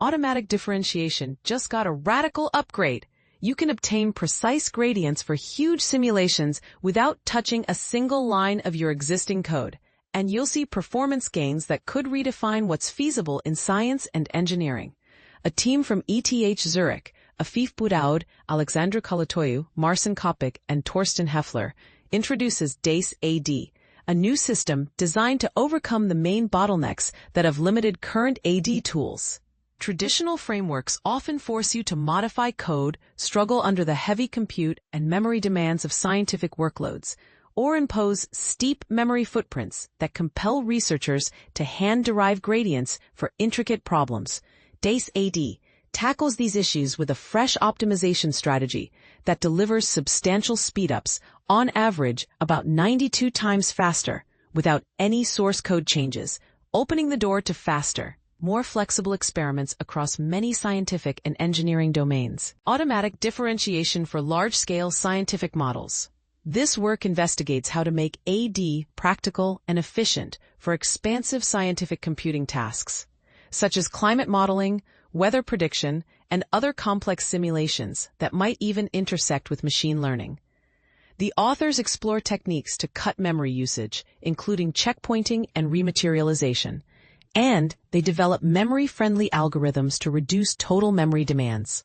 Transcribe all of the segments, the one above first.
automatic differentiation just got a radical upgrade. You can obtain precise gradients for huge simulations without touching a single line of your existing code, and you'll see performance gains that could redefine what's feasible in science and engineering. A team from ETH Zurich, Afif Boudaoud, Alexandra Kalatoyu, Marcin Kopik, and Torsten Heffler, introduces DaCe AD, a new system designed to overcome the main bottlenecks that have limited current AD tools. Traditional frameworks often force you to modify code, struggle under the heavy compute and memory demands of scientific workloads, or impose steep memory footprints that compel researchers to hand-derive gradients for intricate problems. DaCe AD tackles these issues with a fresh optimization strategy that delivers substantial speedups, on average about 92 times faster, without any source code changes, opening the door to faster, more flexible experiments across many scientific and engineering domains. Automatic differentiation for large-scale scientific models. This work investigates how to make AD practical and efficient for expansive scientific computing tasks, such as climate modeling, weather prediction, and other complex simulations that might even intersect with machine learning. The authors explore techniques to cut memory usage, including checkpointing and rematerialization, and they develop memory-friendly algorithms to reduce total memory demands.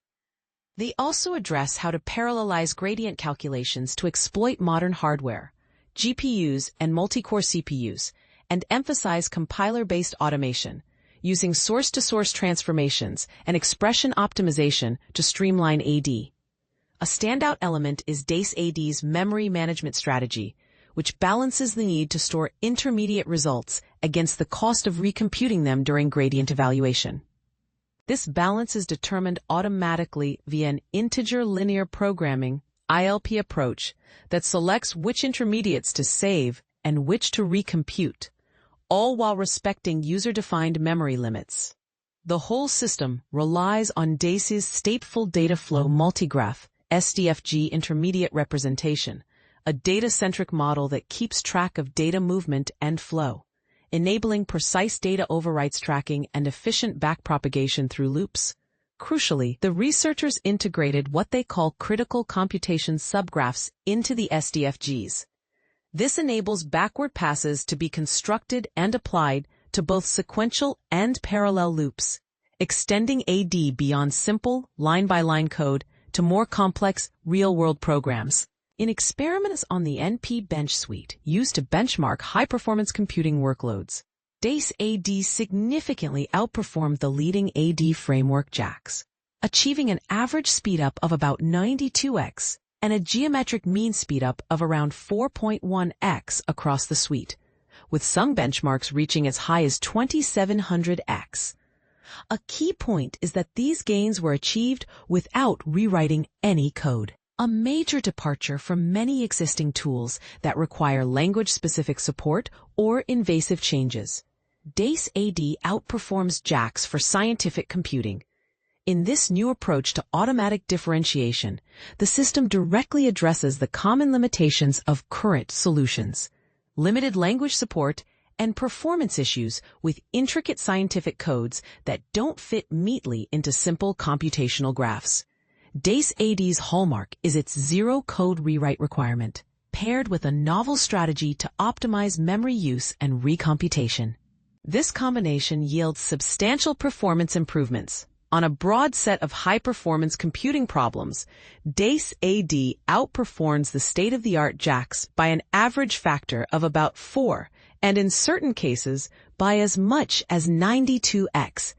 They also address how to parallelize gradient calculations to exploit modern hardware, GPUs and multi-core CPUs, and emphasize compiler-based automation, using source-to-source transformations and expression optimization to streamline AD. A standout element is DaCe AD's memory management strategy, which balances the need to store intermediate results against the cost of recomputing them during gradient evaluation. This balance is determined automatically via an integer linear programming (ILP) approach that selects which intermediates to save and which to recompute, all while respecting user-defined memory limits. The whole system relies on DaCe's stateful dataflow multigraph (SDFG) intermediate representation, a data-centric model that keeps track of data movement and flow, enabling precise data overwrites tracking and efficient backpropagation through loops. Crucially, the researchers integrated what they call critical computation subgraphs into the SDFGs. This enables backward passes to be constructed and applied to both sequential and parallel loops, extending AD beyond simple, line-by-line code to more complex, real-world programs. In experiments on the NPBench suite used to benchmark high-performance computing workloads, DaCe AD significantly outperformed the leading AD framework JAX, achieving an average speedup of about 92x and a geometric mean speedup of around 4.1x across the suite, with some benchmarks reaching as high as 2700x. A key point is that these gains were achieved without rewriting any code, a major departure from many existing tools that require language-specific support or invasive changes. DaCe AD outperforms JAX for scientific computing. In this new approach to automatic differentiation, the system directly addresses the common limitations of current solutions: limited language support and performance issues with intricate scientific codes that don't fit neatly into simple computational graphs. DaCe AD's hallmark is its zero-code rewrite requirement, paired with a novel strategy to optimize memory use and recomputation. This combination yields substantial performance improvements. On a broad set of high-performance computing problems, DaCe AD outperforms the state-of-the-art JAX by an average factor of about 4, and in certain cases, by as much as 92x.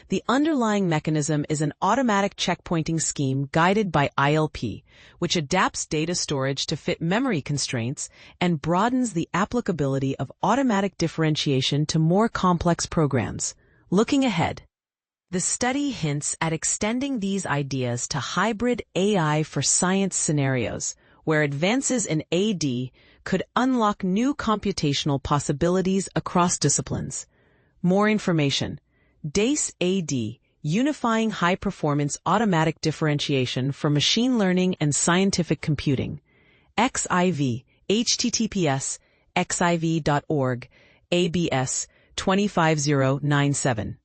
The underlying mechanism is an automatic checkpointing scheme guided by ILP, which adapts data storage to fit memory constraints and broadens the applicability of automatic differentiation to more complex programs. Looking ahead, the study hints at extending these ideas to hybrid AI for science scenarios, where advances in AD could unlock new computational possibilities across disciplines. More information: DaCe AD, Unifying High-Performance Automatic Differentiation for Machine Learning and Scientific Computing. XIV, https://xiv.org, ABS 25097.